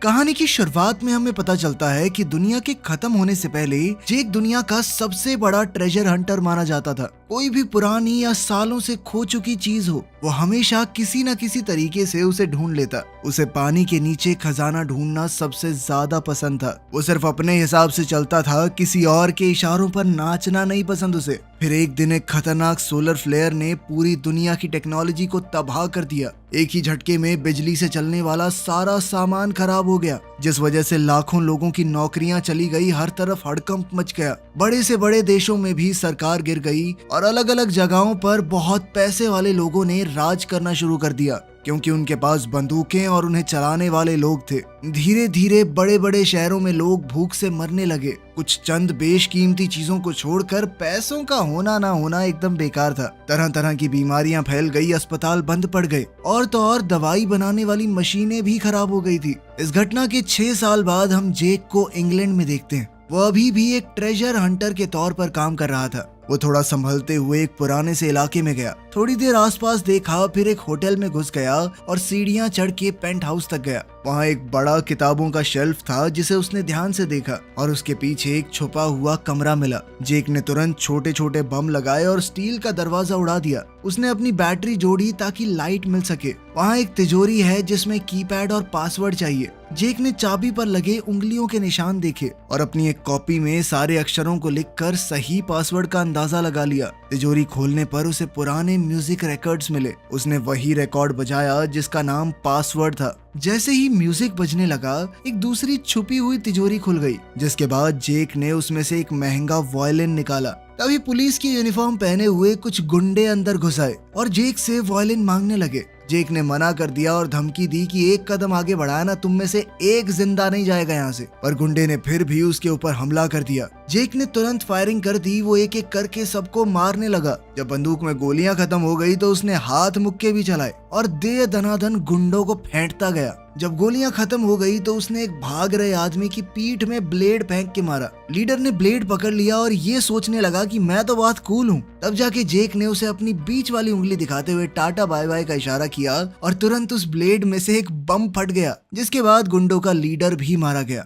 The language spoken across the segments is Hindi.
कहानी की शुरुआत में हमें पता चलता है कि दुनिया के खत्म होने से पहले जेक दुनिया का सबसे बड़ा ट्रेजर हंटर माना जाता था। कोई भी पुरानी या सालों से खो चुकी चीज हो, वो हमेशा किसी न किसी तरीके से उसे ढूंढ लेता। उसे पानी के नीचे खजाना ढूंढना सबसे ज्यादा पसंद था। वो सिर्फ अपने हिसाब से चलता था, किसी और के इशारों पर नाचना नहीं पसंद उसे। फिर एक दिन एक खतरनाक सोलर फ्लेयर ने पूरी दुनिया की टेक्नोलॉजी को तबाह कर दिया। एक ही झटके में बिजली से चलने वाला सारा सामान खराब हो गया, जिस वजह से लाखों लोगों की नौकरियां चली गई। हर तरफ हड़कंप मच गया। बड़े से बड़े देशों में भी सरकार गिर गई और अलग अलग जगहों पर बहुत पैसे वाले लोगों ने राज करना शुरू कर दिया, क्योंकि उनके पास बंदूकें और उन्हें चलाने वाले लोग थे। धीरे धीरे बड़े बड़े शहरों में लोग भूख से मरने लगे। कुछ चंद बेशकीमती चीजों को छोड़कर पैसों का होना ना होना एकदम बेकार था। तरह तरह की बीमारियां फैल गई, अस्पताल बंद पड़ गए और तो और दवाई बनाने वाली मशीनें भी खराब हो गई थी। इस घटना के 6 साल बाद हम जेक को इंग्लैंड में देखते हैं। वो अभी भी एक ट्रेजर हंटर के तौर पर काम कर रहा था। वो थोड़ा संभलते हुए एक पुराने से इलाके में गया। थोड़ी देर आसपास देखा, फिर एक होटल में घुस गया और सीढ़ियां चढ़ के पेंट हाउस तक गया। वहाँ एक बड़ा किताबों का शेल्फ था जिसे उसने ध्यान से देखा और उसके पीछे एक छुपा हुआ कमरा मिला। जेक ने तुरंत छोटे छोटे बम लगाए और स्टील का दरवाजा उड़ा दिया। उसने अपनी बैटरी जोड़ी ताकि लाइट मिल सके। वहाँ एक तिजोरी है जिसमें कीपैड और पासवर्ड चाहिए। जेक ने चाबी पर लगे उंगलियों के निशान देखे और अपनी एक कॉपी में सारे अक्षरों को लिखकर सही पासवर्ड का अंदाजा लगा लिया। तिजोरी खोलने पर उसे पुराने म्यूजिक रिकॉर्ड्स मिले। उसने वही रिकॉर्ड बजाया जिसका नाम पासवर्ड था। जैसे ही म्यूजिक बजने लगा, एक दूसरी छुपी हुई तिजोरी खुल गई, जिसके बाद जेक ने उसमें से एक महंगा वायलिन निकाला। तभी पुलिस की यूनिफॉर्म पहने हुए कुछ गुंडे अंदर घुस आए और जेक से वायलिन मांगने लगे। जेक ने मना कर दिया और धमकी दी कि एक कदम आगे बढ़ाया ना, तुम में से एक जिंदा नहीं जाएगा यहाँ से। पर गुंडे ने फिर भी उसके ऊपर हमला कर दिया। जेक ने तुरंत फायरिंग कर दी। वो एक एक करके सबको मारने लगा। जब बंदूक में गोलियां खत्म हो गई तो उसने हाथ मुक्के भी चलाए और दे दनादन गुंडों को फेंटता गया। जब गोलियां खत्म हो गई तो उसने एक भाग रहे आदमी की पीठ में ब्लेड फेंक के मारा। लीडर ने ब्लेड पकड़ लिया और ये सोचने लगा कि मैं तो बहुत कूल हूँ। तब जाके जेक ने उसे अपनी बीच वाली उंगली दिखाते हुए टाटा बाय बाय का इशारा किया और तुरंत उस ब्लेड में से एक बम फट गया, जिसके बाद गुंडों का लीडर भी मारा गया।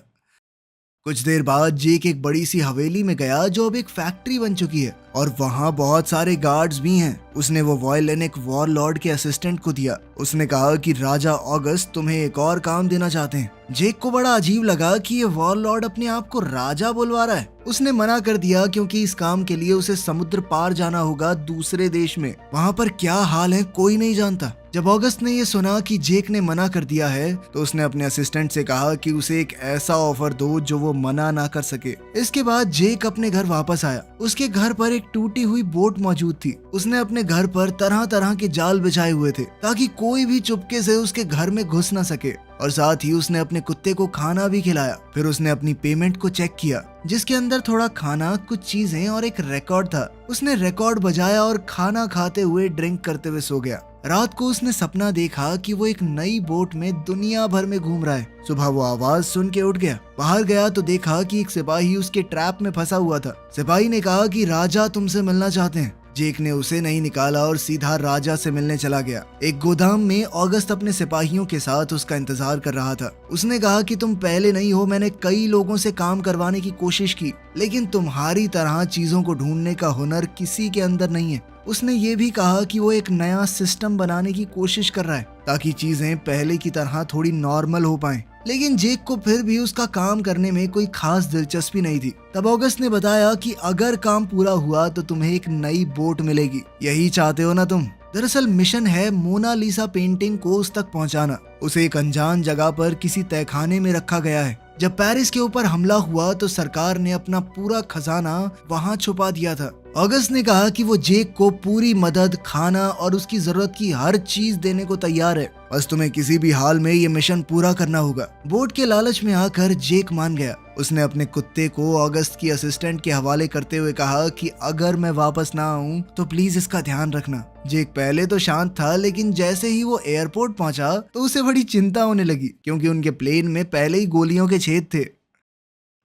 कुछ देर बाद जेक एक बड़ी सी हवेली में गया जो अब एक फैक्ट्री बन चुकी है और वहाँ बहुत सारे गार्ड्स भी हैं। उसने वो वायलिन एक वॉर लॉर्ड के असिस्टेंट को दिया। उसने कहा कि राजा ऑगस्ट तुम्हें एक और काम देना चाहते हैं। जेक को बड़ा अजीब लगा कि ये वॉर लॉर्ड अपने आप को राजा बुलवा रहा है। उसने मना कर दिया क्योंकि इस काम के लिए उसे समुद्र पार जाना होगा, दूसरे देश में। वहाँ पर क्या हाल है कोई नहीं जानता। जब ऑगस्ट ने ये सुना कि जेक ने मना कर दिया है तो उसने अपने असिस्टेंट से कहा कि उसे एक ऐसा ऑफर दो जो वो मना ना कर सके। इसके बाद जेक अपने घर वापस आया। उसके घर पर एक टूटी हुई बोट मौजूद थी। उसने अपने घर पर तरह तरह के जाल बिछाए हुए थे ताकि कोई भी चुपके से उसके घर में घुस ना सके, और साथ ही उसने अपने कुत्ते को खाना भी खिलाया। फिर उसने अपनी पेमेंट को चेक किया जिसके अंदर थोड़ा खाना, कुछ चीजें और एक रिकॉर्ड था। उसने रिकॉर्ड बजाया और खाना खाते हुए ड्रिंक करते हुए सो गया। रात को उसने सपना देखा कि वो एक नई बोट में दुनिया भर में घूम रहा है। सुबह वो आवाज सुन के उठ गया। बाहर गया तो देखा कि एक सिपाही उसके ट्रैप में फंसा हुआ था। सिपाही ने कहा कि राजा तुमसे मिलना चाहते हैं। जेक ने उसे नहीं निकाला और सीधा राजा से मिलने चला गया। एक गोदाम में ऑगस्ट अपने सिपाहियों के साथ उसका इंतजार कर रहा था। उसने कहा कि तुम पहले नहीं हो, मैंने कई लोगों से काम करवाने की कोशिश की, लेकिन तुम्हारी तरह चीजों को ढूंढने का हुनर किसी के अंदर नहीं है। उसने ये भी कहा कि वो एक नया सिस्टम बनाने की कोशिश कर रहा है ताकि चीजें पहले की तरह थोड़ी नॉर्मल हो पाएं। लेकिन जेक को फिर भी उसका काम करने में कोई खास दिलचस्पी नहीं थी। तब ऑगस्ट ने बताया कि अगर काम पूरा हुआ तो तुम्हें एक नई बोट मिलेगी। यही चाहते हो ना तुम? दरअसल मिशन है मोनालिसा पेंटिंग को उस तक पहुंचाना। उसे एक अनजान जगह पर किसी तहखाने में रखा गया है। जब पेरिस के ऊपर हमला हुआ तो सरकार ने अपना पूरा खजाना वहां छुपा दिया था। ऑगस्ट ने कहा कि वो जेक को पूरी मदद, खाना और उसकी जरूरत की हर चीज देने को तैयार है, बस तुम्हें किसी भी हाल में ये मिशन पूरा करना होगा। बोट के लालच में आकर जेक मान गया। उसने अपने कुत्ते को ऑगस्ट की असिस्टेंट के हवाले करते हुए कहा कि अगर मैं वापस ना आऊं तो प्लीज इसका ध्यान रखना। जेक पहले तो शांत था, लेकिन जैसे ही वो एयरपोर्ट पहुंचा तो उसे बड़ी चिंता होने लगी क्योंकि उनके प्लेन में पहले ही गोलियों के छेद थे।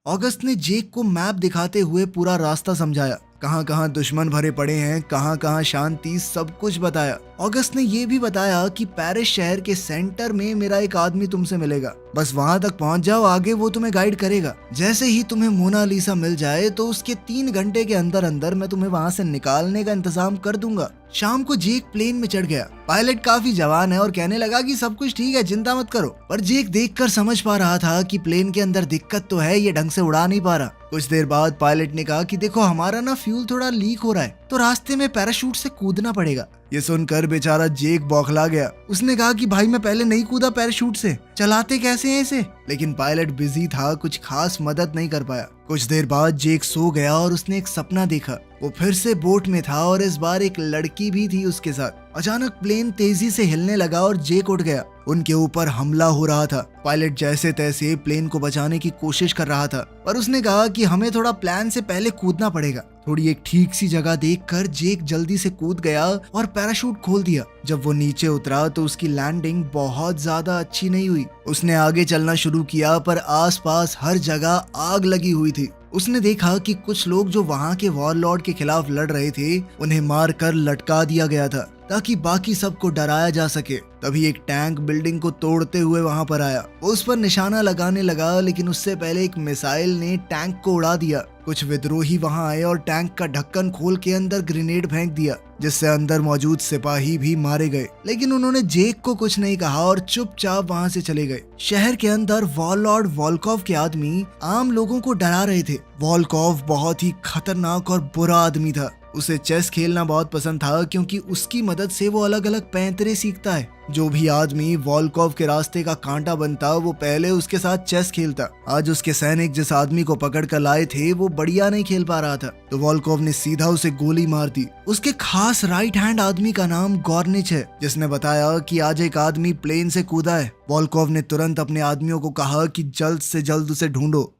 ऑगस्ट ने जेक को मैप दिखाते हुए पूरा रास्ता समझाया। कहाँ कहाँ दुश्मन भरे पड़े हैं, कहाँ कहाँ शांति, सब कुछ बताया। ऑगस्ट ने ये भी बताया कि पेरिस शहर के सेंटर में मेरा एक आदमी तुमसे मिलेगा, बस वहां तक पहुंच जाओ, आगे वो तुम्हें गाइड करेगा। जैसे ही तुम्हें मोनालिसा मिल जाए तो उसके 3 घंटे के अंदर अंदर मैं तुम्हें वहां से निकालने का इंतजाम कर दूंगा। शाम को जेक प्लेन में चढ़ गया। पायलट काफी जवान है और कहने लगा कि सब कुछ ठीक है, चिंता मत करो। पर जेक देखकर समझ पा रहा था कि प्लेन के अंदर दिक्कत तो है, ये ढंग से उड़ा नहीं पा रहा। कुछ देर बाद पायलट ने कहा कि देखो हमारा ना फ्यूल थोड़ा लीक हो रहा है, तो रास्ते में पैराशूट से कूदना पड़ेगा। ये सुनकर बेचारा जेक बौखला गया। उसने कहा कि भाई मैं पहले नहीं कूदा पैराशूट से, चलाते कैसे हैं इसे? लेकिन पायलट बिजी था, कुछ खास मदद नहीं कर पाया। कुछ देर बाद जेक सो गया और उसने एक सपना देखा। वो फिर से बोट में था और इस बार एक लड़की भी थी उसके साथ। अचानक प्लेन तेजी से हिलने लगा और जेक उठ गया। उनके ऊपर हमला हो रहा था। पायलट जैसे तैसे प्लेन को बचाने की कोशिश कर रहा था, पर उसने कहा कि हमें थोड़ा प्लान से पहले कूदना पड़ेगा। थोड़ी एक ठीक सी जगह देखकर जेक जल्दी से कूद गया और पैराशूट खोल दिया। जब वो नीचे उतरा तो उसकी लैंडिंग बहुत ज्यादा अच्छी नहीं हुई। उसने आगे चलना शुरू किया पर आसपास हर जगह आग लगी हुई थी। उसने देखा कि कुछ लोग जो वहां के वॉरलॉर्ड के खिलाफ लड़ रहे थे, उन्हें मारकर लटका दिया गया था ताकि बाकी सबको डराया जा सके। तभी एक टैंक बिल्डिंग को तोड़ते हुए वहां पर आया। वो उस पर निशाना लगाने लगा, लेकिन उससे पहले एक मिसाइल ने टैंक को उड़ा दिया। कुछ विद्रोही वहां आए और टैंक का ढक्कन खोल के अंदर ग्रेनेड फेंक दिया, जिससे अंदर मौजूद सिपाही भी मारे गए। लेकिन उन्होंने जेक को कुछ नहीं कहा और चुपचाप वहां से चले गए। शहर के अंदर वॉरलॉर्ड वोल्कोव के आदमी आम लोगों को डरा रहे थे। वोल्कोव बहुत ही खतरनाक और बुरा आदमी था। उसे चेस खेलना बहुत पसंद था, क्योंकि उसकी मदद से वो अलग अलग पैंतरे सीखता है। जो भी आदमी वोल्कोव के रास्ते का कांटा बनता, वो पहले उसके साथ चेस खेलता। आज उसके सैनिक जिस आदमी को पकड़ कर लाए थे, वो बढ़िया नहीं खेल पा रहा था, तो वोल्कोव ने सीधा उसे गोली मार दी। उसके खास राइट हैंड आदमी का नाम गॉर्निच है, जिसने बताया कि आज एक आदमी प्लेन से कूदा है। वोल्कोव ने तुरंत अपने आदमियों को कहा कि जल्द से जल्द उसे ढूंढो।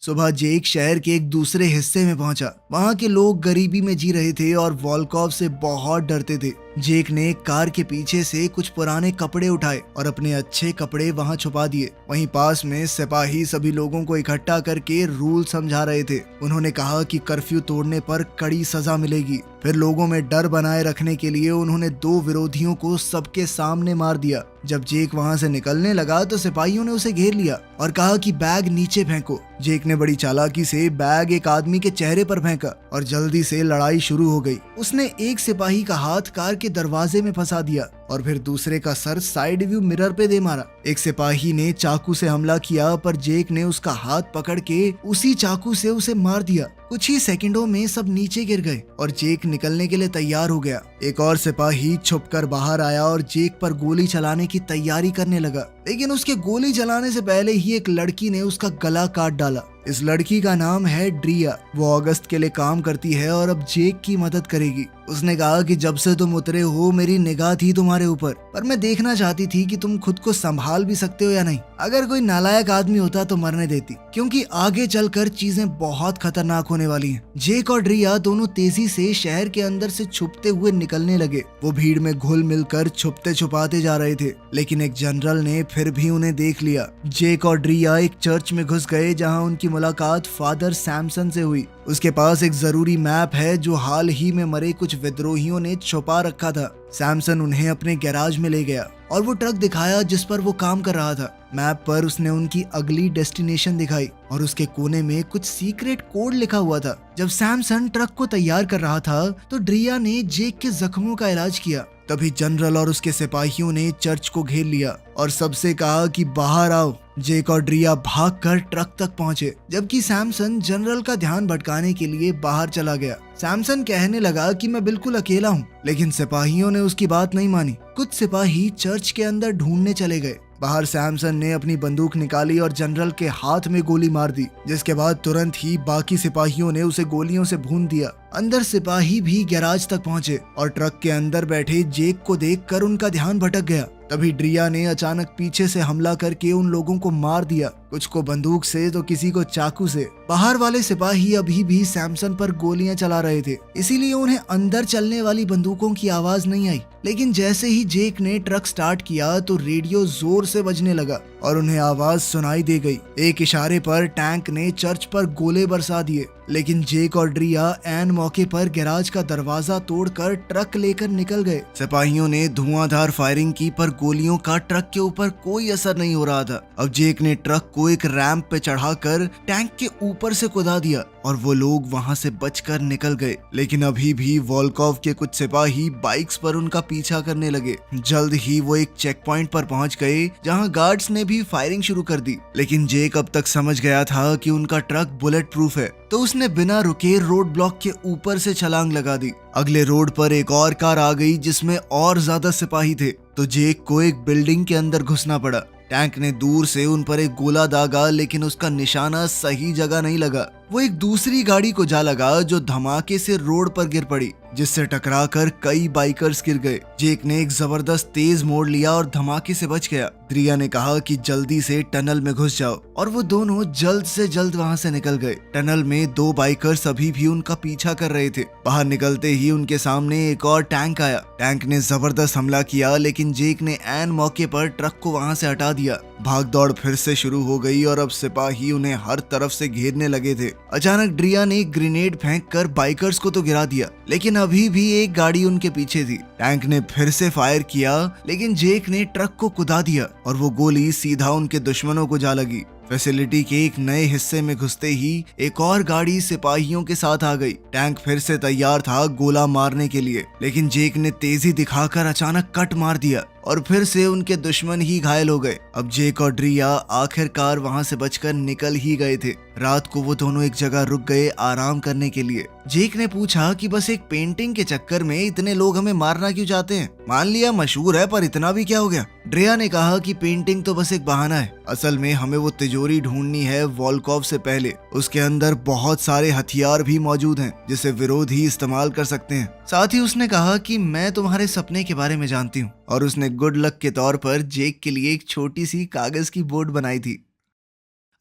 सुबह जेक शहर के एक दूसरे हिस्से में पहुंचा। वहां के लोग गरीबी में जी रहे थे और वोल्कोव से बहुत डरते थे। जेक ने कार के पीछे से कुछ पुराने कपड़े उठाए और अपने अच्छे कपड़े वहां छुपा दिए। वहीं पास में सिपाही सभी लोगों को इकट्ठा करके रूल समझा रहे थे। उन्होंने कहा कि कर्फ्यू तोड़ने पर कड़ी सजा मिलेगी। फिर लोगों में डर बनाए रखने के लिए उन्होंने 2 विरोधियों को सबके सामने मार दिया। जब जेक वहां से निकलने लगा तो सिपाहियों ने उसे घेर लिया और कहा कि बैग नीचे फेंको। जेक ने बड़ी चालाकी से बैग एक आदमी के चेहरे पर फेंका और जल्दी से लड़ाई शुरू हो गई। उसने एक सिपाही का हाथ कार के दरवाजे में फंसा दिया और फिर दूसरे का सर साइड व्यू मिरर पे दे मारा। एक सिपाही ने चाकू से हमला किया, पर जेक ने उसका हाथ पकड़ के उसी चाकू से उसे मार दिया। कुछ ही सेकंडों में सब नीचे गिर गए और जेक निकलने के लिए तैयार हो गया। एक और सिपाही छुपकर बाहर आया और जेक पर गोली चलाने की तैयारी करने लगा, लेकिन उसके गोली चलाने से पहले ही एक लड़की ने उसका गला काट डाला। इस लड़की का नाम है ड्रिया। वो अगस्त के लिए काम करती है और अब जेक की मदद करेगी। उसने कहा कि जब से तुम उतरे हो मेरी निगाह थी तुम्हारे ऊपर, पर मैं देखना चाहती थी कि तुम खुद को संभाल भी सकते हो या नहीं। अगर कोई नालायक आदमी होता तो मरने देती, क्योंकि आगे चलकर चीजें बहुत खतरनाक होने वाली हैं। जेक और ड्रिया दोनों तेजी से शहर के अंदर से छुपते हुए निकलने लगे। वो भीड़ में घुल मिलकर छुपते छुपाते जा रहे थे, लेकिन एक जनरल ने फिर भी उन्हें देख लिया। जेक और ड्रिया एक चर्च में घुस गए, जहां उनकी मुलाकात फादर सैमसन से हुई। उसके पास एक जरूरी मैप है जो हाल ही में मरे कुछ विद्रोहियों ने छुपा रखा था। सैमसन उन्हें अपने गैराज में ले गया और वो ट्रक दिखाया जिस पर वो काम कर रहा था। मैप पर उसने उनकी अगली डेस्टिनेशन दिखाई और उसके कोने में कुछ सीक्रेट कोड लिखा हुआ था। जब सैमसन ट्रक को तैयार कर रहा था तो ड्रिया ने जेक के जख्मों का इलाज किया। तभी जनरल और उसके सिपाहियों ने चर्च को घेर लिया और सबसे कहा कि बाहर आओ। जेक और ड्रिया भागकर ट्रक तक पहुंचे, जबकि सैमसन जनरल का ध्यान भटकाने के लिए बाहर चला गया। सैमसन कहने लगा कि मैं बिल्कुल अकेला हूँ, लेकिन सिपाहियों ने उसकी बात नहीं मानी। कुछ सिपाही चर्च के अंदर ढूंढने चले गए। बाहर सैमसन ने अपनी बंदूक निकाली और जनरल के हाथ में गोली मार दी, जिसके बाद तुरंत ही बाकी सिपाहियों ने उसे गोलियों से भून दिया। अंदर सिपाही भी गैराज तक पहुंचे और ट्रक के अंदर बैठे जेक को देखकर उनका ध्यान भटक गया। तभी ड्रिया ने अचानक पीछे से हमला करके उन लोगों को मार दिया, कुछ को बंदूक से तो किसी को चाकू से। बाहर वाले सिपाही अभी भी सैमसन पर गोलियां चला रहे थे, इसीलिए उन्हें अंदर चलने वाली बंदूकों की आवाज नहीं आई। लेकिन जैसे ही जेक ने ट्रक स्टार्ट किया तो रेडियो जोर से बजने लगा और उन्हें आवाज सुनाई दे गई। एक इशारे पर टैंक ने चर्च पर गोले बरसा दिए, लेकिन जेक और ड्रिया एन मौके पर गैराज का दरवाजा तोड़कर ट्रक लेकर निकल गए। सिपाहियों ने धुआंधार फायरिंग की पर गोलियों का ट्रक के ऊपर कोई असर नहीं हो रहा था। अब जेक ने ट्रक को एक रैंप पे चढ़ाकर टैंक के ऊपर से कुदा दिया और वो लोग वहां से बचकर निकल गए। लेकिन अभी भी वोल्कोव के कुछ सिपाही बाइक्स पर उनका पीछा करने लगे। जल्द ही वो एक चेक पॉइंट पर पहुंच गए जहां गार्ड्स ने भी फायरिंग शुरू कर दी। लेकिन जेक अब तक समझ गया था कि उनका ट्रक बुलेट प्रूफ है, तो उसने बिना रुके रोड ब्लॉक के ऊपर से छलांग लगा दी। अगले रोड पर एक और कार आ गई जिसमें और ज्यादा सिपाही थे, तो जेक को एक बिल्डिंग के अंदर घुसना पड़ा। टैंक ने दूर से उन पर एक गोला दागा, लेकिन उसका निशाना सही जगह नहीं लगा। वो एक दूसरी गाड़ी को जा लगा जो धमाके से रोड पर गिर पड़ी, जिससे टकराकर कई बाइकर्स गिर गए। जेक ने एक जबरदस्त तेज मोड़ लिया और धमाके से बच गया। ड्रिया ने कहा कि जल्दी से टनल में घुस जाओ, और वो दोनों जल्द से जल्द वहां से निकल गए। टनल में दो बाइकर्स अभी भी उनका पीछा कर रहे थे। बाहर निकलते ही उनके सामने एक और टैंक आया। टैंक ने जबरदस्त हमला किया, लेकिन जेक ने ऐन मौके पर ट्रक को वहां से हटा दिया। भाग दौड़ फिर से शुरू हो गई और अब सिपाही उन्हें हर तरफ से घेरने लगे थे। अचानक ड्रिया ने एक ग्रेनेड फेंककर बाइकर्स को तो गिरा दिया, लेकिन अभी भी एक गाड़ी उनके पीछे थी। टैंक ने फिर से फायर किया, लेकिन जेक ने ट्रक को कुदा दिया और वो गोली सीधा उनके दुश्मनों को जा लगी। फैसिलिटी के एक नए हिस्से में घुसते ही एक और गाड़ी सिपाहियों के साथ आ गई। टैंक फिर से तैयार था गोला मारने के लिए, लेकिन जेक ने तेजी दिखाकर अचानक कट मार दिया और फिर से उनके दुश्मन ही घायल हो गए। अब जेक और ड्रिया आखिरकार वहां से बचकर निकल ही गए थे। रात को वो दोनों एक जगह रुक गए आराम करने के लिए। जेक ने पूछा कि बस एक पेंटिंग के चक्कर में इतने लोग हमें मारना क्यों चाहते हैं? मान लिया मशहूर है, पर इतना भी क्या हो गया? ड्रिया ने कहा कि पेंटिंग तो बस एक बहाना है, असल में हमें वो तिजोरी ढूंढनी है वोल्कोव से पहले। उसके अंदर बहुत सारे हथियार भी मौजूद हैं जिसे विरोधी इस्तेमाल कर सकते हैं। साथ ही उसने कहा कि मैं तुम्हारे सपने के बारे में जानती हूँ, और उसने गुड लक के तौर पर जेक के लिए एक छोटी सी कागज की बोर्ड बनाई थी।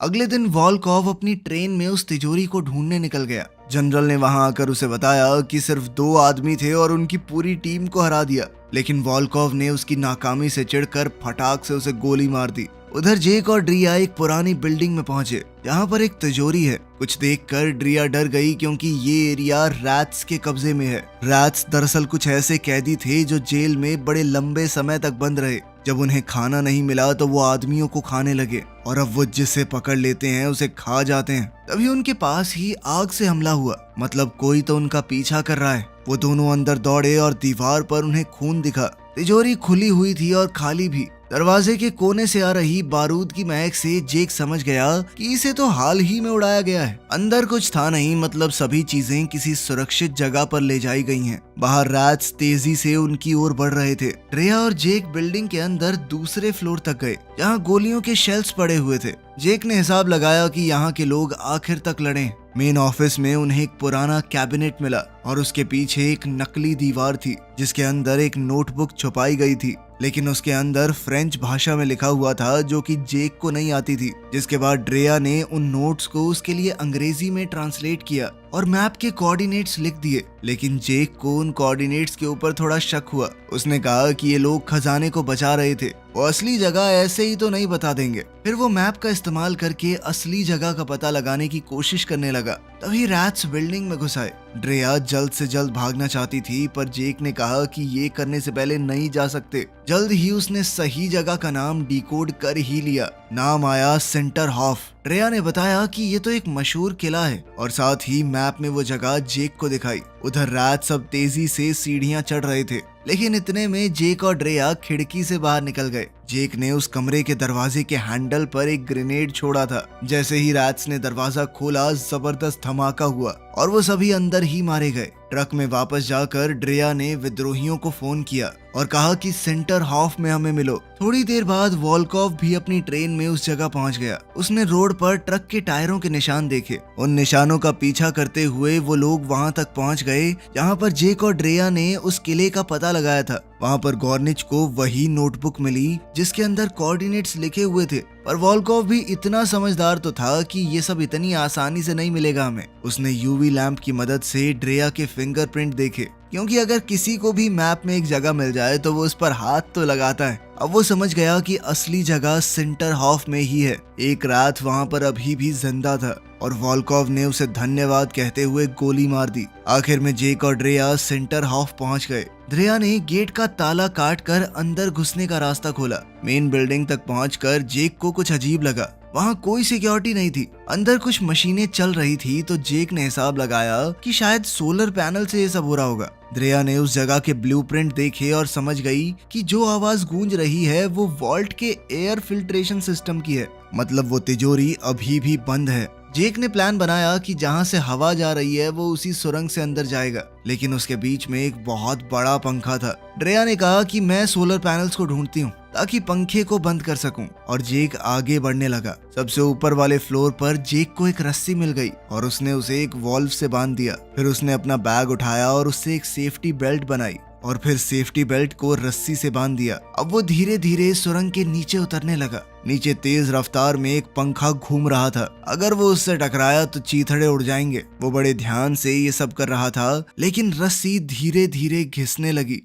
अगले दिन वोल्कोव अपनी ट्रेन में उस तिजोरी को ढूंढने निकल गया। जनरल ने वहां आकर उसे बताया कि सिर्फ 2 आदमी थे और उनकी पूरी टीम को हरा दिया, लेकिन वोल्कोव ने उसकी नाकामी से चिढ़कर फटाक से उसे गोली मार दी। उधर जेक और ड्रिया एक पुरानी बिल्डिंग में पहुंचे जहां पर एक तिजोरी है। कुछ देखकर ड्रिया डर गई क्योंकि ये एरिया रैट्स के कब्जे में है। रैट्स दरअसल कुछ ऐसे कैदी थे जो जेल में बड़े लंबे समय तक बंद रहे। जब उन्हें खाना नहीं मिला तो वो आदमियों को खाने लगे, और अब वो जिसे पकड़ लेते हैं उसे खा जाते हैं। तभी उनके पास ही आग से हमला हुआ, मतलब कोई तो उनका पीछा कर रहा है। वो दोनों अंदर दौड़े और दीवार पर उन्हें खून दिखा। तिजोरी खुली हुई थी और खाली भी। दरवाजे के कोने से आ रही बारूद की महक से जेक समझ गया कि इसे तो हाल ही में उड़ाया गया है। अंदर कुछ था नहीं, मतलब सभी चीजें किसी सुरक्षित जगह पर ले जाई गई हैं। बाहर रैट्स तेजी से उनकी ओर बढ़ रहे थे। ड्रिया और जेक बिल्डिंग के अंदर दूसरे फ्लोर तक गए जहां गोलियों के शेल्फ्स पड़े हुए थे। जेक ने हिसाब लगाया कि यहाँ के लोग आखिर तक लड़े। मेन ऑफिस में उन्हें एक पुराना कैबिनेट मिला और उसके पीछे एक नकली दीवार थी जिसके अंदर एक नोटबुक छुपाई गई थी, लेकिन उसके अंदर फ्रेंच भाषा में लिखा हुआ था जो कि जेक को नहीं आती थी। जिसके बाद ड्रिया ने उन नोट्स को उसके लिए अंग्रेजी में ट्रांसलेट किया और मैप के कोऑर्डिनेट्स लिख दिए, लेकिन जेक को उन कोऑर्डिनेट्स के ऊपर थोड़ा शक हुआ। उसने कहा कि ये लोग खजाने को बचा रहे थे, वो असली जगह ऐसे ही तो नहीं बता देंगे। फिर वो मैप का इस्तेमाल करके असली जगह का पता लगाने की कोशिश करने लगा। तभी रैट्स बिल्डिंग में घुस आए। ड्रिया जल्द से जल्द भागना चाहती थी, पर जेक ने कहा कि ये करने से पहले नहीं जा सकते। जल्द ही उसने सही जगह का नाम डिकोड कर ही लिया। नाम आया सेंटर हॉफ। ड्रिया ने बताया कि ये तो एक मशहूर किला है, और साथ ही मैप में वो जगह जेक को दिखाई। उधर रैट्स सब तेजी से सीढ़ियां चढ़ रहे थे, लेकिन इतने में जेक और ड्रिया खिड़की से बाहर निकल गए। जेक ने उस कमरे के दरवाजे के हैंडल पर एक ग्रेनेड छोड़ा था। जैसे ही रैट्स ने दरवाजा खोला, जबरदस्त धमाका हुआ और वो सभी अंदर ही मारे गए। ट्रक में वापस जाकर ड्रिया ने विद्रोहियों को फोन किया और कहा कि सेंटर हॉफ में हमें मिलो। थोड़ी देर बाद वोल्कोव भी अपनी ट्रेन में उस जगह पहुंच गया। उसने रोड पर ट्रक के टायरों के निशान देखे। उन निशानों का पीछा करते हुए वो लोग वहां तक पहुंच गए जहां पर जेक और ड्रिया ने उस किले का पता लगाया था। वहां पर गॉर्निच को वही नोटबुक मिली जिसके अंदर कोऑर्डिनेट्स लिखे हुए थे, पर वोल्कोव भी इतना समझदार तो था कि ये सब इतनी आसानी से नहीं मिलेगा हमें। उसने यूवी लैंप की मदद से ड्रिया के फिंगरप्रिंट देखे, क्योंकि अगर किसी को भी मैप में एक जगह मिल जाए तो वो उस पर हाथ तो लगाता है। अब वो समझ गया कि असली जगह सेंटर हॉफ में ही है। एक रात वहां पर अभी भी जिंदा था। और वॉल्कोव ने उसे धन्यवाद कहते हुए गोली मार दी। आखिर में जेक और ड्रेया सेंटर हाफ पहुंच गए। ड्रेया ने गेट का ताला काट कर अंदर घुसने का रास्ता खोला। मेन बिल्डिंग तक पहुंचकर जेक को कुछ अजीब लगा। वहाँ कोई सिक्योरिटी नहीं थी, अंदर कुछ मशीनें चल रही थी, तो जेक ने हिसाब लगाया कि शायद सोलर पैनल से ये सब हो रहा होगा। ड्रेया ने उस जगह के ब्लूप्रिंट देखे और समझ गई कि जो आवाज गूंज रही है वो वॉल्ट के एयर फिल्ट्रेशन सिस्टम की है, मतलब वो तिजोरी अभी भी बंद है। जेक ने प्लान बनाया कि जहाँ से हवा जा रही है वो उसी सुरंग से अंदर जाएगा, लेकिन उसके बीच में एक बहुत बड़ा पंखा था। ड्रेया ने कहा कि मैं सोलर पैनल्स को ढूंढती हूँ ताकि पंखे को बंद कर सकूं, और जेक आगे बढ़ने लगा। सबसे ऊपर वाले फ्लोर पर जेक को एक रस्सी मिल गई और उसने उसे एक वॉल्व से बांध दिया। फिर उसने अपना बैग उठाया और उससे एक सेफ्टी बेल्ट बनाई और फिर सेफ्टी बेल्ट को रस्सी से बांध दिया। अब वो धीरे धीरे सुरंग के नीचे उतरने लगा। नीचे तेज रफ्तार में एक पंखा घूम रहा था। अगर वो उससे टकराया तो चीथड़े उड़ जाएंगे। वो बड़े ध्यान से ये सब कर रहा था, लेकिन रस्सी धीरे धीरे घिसने लगी।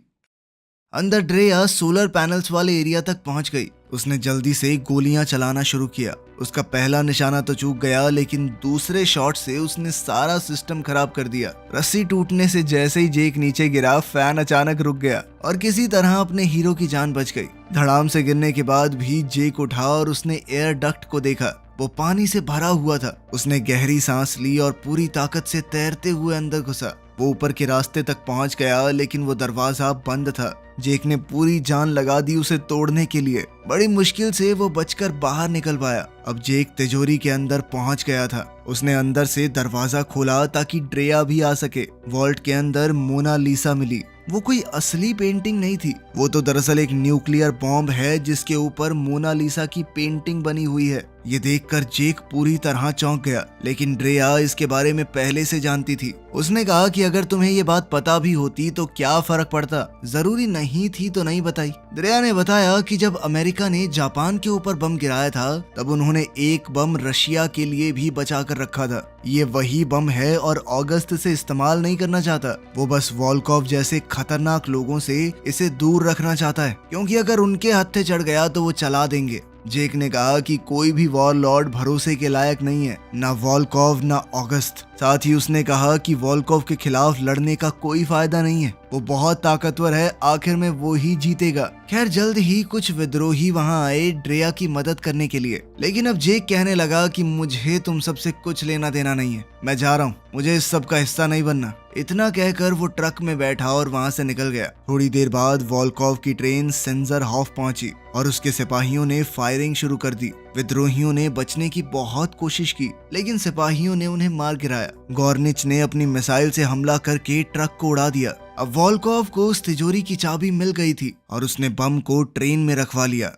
अंदर ड्रेया सोलर पैनल्स वाले एरिया तक पहुंच गई। उसने जल्दी से गोलियां चलाना शुरू किया। उसका पहला निशाना तो चूक गया, लेकिन दूसरे शॉट से उसने सारा सिस्टम खराब कर दिया। रस्सी टूटने से जैसे ही जेक नीचे गिरा, फैन अचानक रुक गया और किसी तरह अपने हीरो की जान बच गई। धड़ाम से गिरने के बाद भी जेक उठा और उसने एयर डक्ट को देखा। वो पानी से भरा हुआ था। उसने गहरी सांस ली और पूरी ताकत से तैरते हुए अंदर घुसा। वो ऊपर के रास्ते तक पहुंच गया, लेकिन वो दरवाजा बंद था। जेक ने पूरी जान लगा दी उसे तोड़ने के लिए। बड़ी मुश्किल से वो बचकर बाहर निकल पाया। अब जेक तिजोरी के अंदर पहुंच गया था। उसने अंदर से दरवाजा खोला ताकि ड्रेया भी आ सके। वॉल्ट के अंदर मोनालिसा मिली। वो कोई असली पेंटिंग नहीं थी, वो तो दरअसल एक न्यूक्लियर बॉम्ब है जिसके ऊपर मोनालिसा की पेंटिंग बनी हुई है। ये देखकर जेक पूरी तरह चौंक गया, लेकिन ड्रेया इसके बारे में पहले से जानती थी। उसने कहा कि अगर तुम्हें ये बात पता भी होती तो क्या फर्क पड़ता, जरूरी नहीं थी तो नहीं बताई। ड्रेया ने बताया कि जब अमेरिका ने जापान के ऊपर बम गिराया था, तब उन्होंने एक बम रशिया के लिए भी बचा कर रखा था। ये वही बम है और अगस्त से इस्तेमाल नहीं करना चाहता। वो बस वॉल्कोव जैसे खतरनाक लोगों से इसे दूर रखना चाहता है, क्योंकि अगर उनके हत्थे चढ़ गया तो वो चला देंगे। जेक ने कहा कि कोई भी वॉर लॉर्ड भरोसे के लायक नहीं है, ना वॉल्कोव ना अगस्त। साथ ही उसने कहा कि वॉल्कोव के खिलाफ लड़ने का कोई फायदा नहीं है, वो बहुत ताकतवर है, आखिर में वो ही जीतेगा। खैर जल्द ही कुछ विद्रोही वहां आए ड्रेया की मदद करने के लिए, लेकिन अब जेक कहने लगा कि मुझे तुम सबसे कुछ लेना देना नहीं है, मैं जा रहा हूँ, मुझे इस सब का हिस्सा नहीं बनना। इतना कहकर वो ट्रक में बैठा और वहां से निकल गया। थोड़ी देर बाद वॉल्कोव की ट्रेन सेंजर हाफ पहुंची और उसके सिपाहियों ने फायरिंग शुरू कर दी। विद्रोहियों ने बचने की बहुत कोशिश की, लेकिन सिपाहियों ने उन्हें मार गिराया। गॉर्निच ने अपनी मिसाइल से हमला करके ट्रक को उड़ा दिया। अब वॉल्कोव को उस तिजोरी की चाबी मिल गई थी और उसने बम को ट्रेन में रखवा लिया।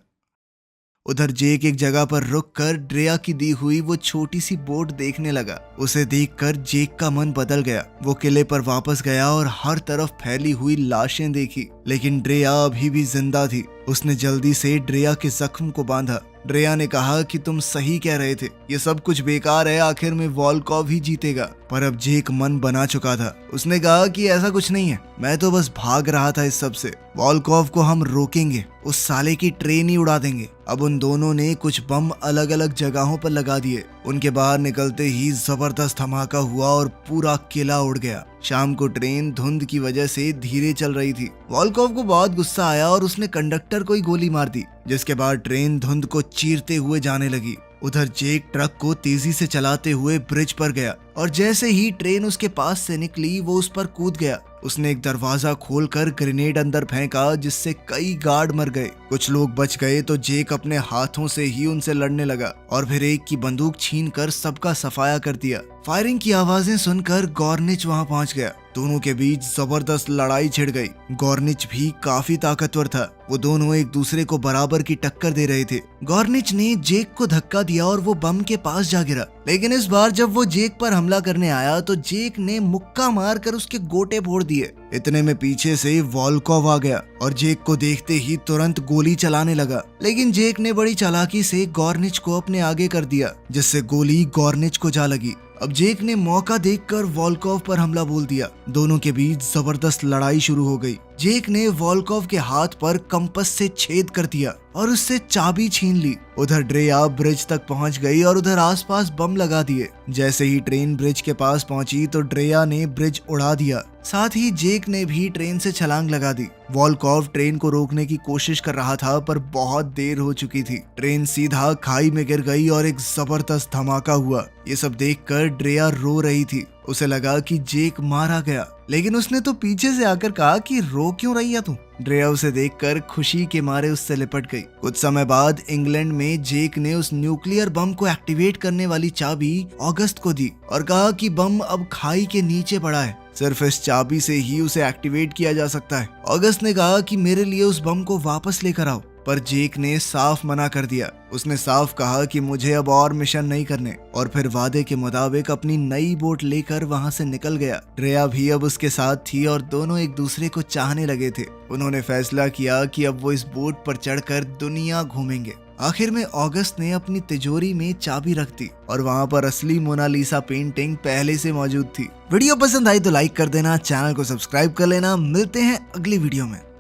उधर जेक एक जगह पर रुककर ड्रेया की दी हुई वो छोटी सी बोट देखने लगा। उसे देखकर जेक का मन बदल गया। वो किले पर वापस गया और हर तरफ फैली हुई लाशें देखी, लेकिन ड्रेया अभी भी जिंदा थी। उसने जल्दी से ड्रेया के जख्म को बांधा। ड्रेया ने कहा कि तुम सही कह रहे थे, ये सब कुछ बेकार है, आखिर में वॉल्कोव ही जीतेगा। पर अब जेक मन बना चुका था। उसने कहा कि ऐसा कुछ नहीं है, मैं तो बस भाग रहा था इस सब से। वॉल्कोव को हम रोकेंगे, उस साले की ट्रेन ही उड़ा देंगे। अब उन दोनों ने कुछ बम अलग अलग जगहों पर लगा दिए। उनके बाहर निकलते ही जबरदस्त धमाका हुआ और पूरा किला उड़ गया। शाम को ट्रेन धुंध की वजह से धीरे चल रही थी। वॉल्कोव को बहुत गुस्सा आया और उसने कंडक्टर को ही गोली मार दी, जिसके बाद ट्रेन धुंध को चीरते हुए जाने लगी। उधर जेक ट्रक को तेजी से चलाते हुए ब्रिज पर गया और जैसे ही ट्रेन उसके पास से निकली वो उस पर कूद गया। उसने एक दरवाजा खोलकर ग्रेनेड अंदर फेंका, जिससे कई गार्ड मर गए। कुछ लोग बच गए तो जेक अपने हाथों से ही उनसे लड़ने लगा और फिर एक की बंदूक छीनकर सबका सफाया कर दिया। फायरिंग की आवाजें सुनकर गॉर्निच वहां पहुंच गया। दोनों के बीच जबरदस्त लड़ाई छिड़ गई। गॉर्निच भी काफी ताकतवर था। वो दोनों एक दूसरे को बराबर की टक्कर दे रहे थे। गॉर्निच ने जेक को धक्का दिया और वो बम के पास जा गिरा, लेकिन इस बार जब वो जेक पर हमला करने आया तो जेक ने मुक्का मारकर उसके गोटे फोड़ दिए। इतने में पीछे से वॉल्कोव आ गया और जेक को देखते ही तुरंत गोली चलाने लगा, लेकिन जेक ने बड़ी चालाकी से गॉर्निच को अपने आगे कर दिया, जिससे गोली गॉर्निच को जा लगी। अब जेक ने मौका देखकर वॉल्कोव पर हमला बोल दिया। दोनों के बीच जबरदस्त लड़ाई शुरू हो गई। जेक ने वॉल्कोव के हाथ पर कंपस से छेद कर दिया और उससे चाबी छीन ली। उधर ड्रेया ब्रिज तक पहुंच गई और उधर आसपास बम लगा दिए। जैसे ही ट्रेन ब्रिज के पास पहुंची तो ड्रेया ने ब्रिज उड़ा दिया। साथ ही जेक ने भी ट्रेन से छलांग लगा दी। वॉलकॉव ट्रेन को रोकने की कोशिश कर रहा था पर बहुत देर हो चुकी थी। ट्रेन सीधा खाई में गिर गई और एक जबरदस्त धमाका हुआ। ये सब देखकर ड्रेया रो रही थी। उसे लगा कि जेक मारा गया, लेकिन उसने तो पीछे से आकर कहा कि रो क्यों रही है तू। ड्रेया उसे देखकर खुशी के मारे उससे लिपट गई। कुछ समय बाद इंग्लैंड में जेक ने उस न्यूक्लियर बम को एक्टिवेट करने वाली चाबी ऑगस्ट को दी और कहा कि बम अब खाई के नीचे पड़ा है, सिर्फ इस चाबी से ही उसे एक्टिवेट किया जा सकता है। ऑगस्ट ने कहा कि मेरे लिए उस बम को वापस लेकर आओ, पर जेक ने साफ मना कर दिया। उसने साफ कहा कि मुझे अब और मिशन नहीं करने, और फिर वादे के मुताबिक अपनी नई बोट लेकर वहां से निकल गया। ड्रेया भी अब उसके साथ थी और दोनों एक दूसरे को चाहने लगे थे। उन्होंने फैसला किया कि अब वो इस बोट पर चढ़कर दुनिया घूमेंगे। आखिर में ऑगस्ट ने अपनी तिजोरी में चाबी रख दी और वहाँ पर असली मोनालिसा पेंटिंग पहले से मौजूद थी। वीडियो पसंद आई तो लाइक कर देना, चैनल को सब्सक्राइब कर लेना। मिलते हैं अगली वीडियो में।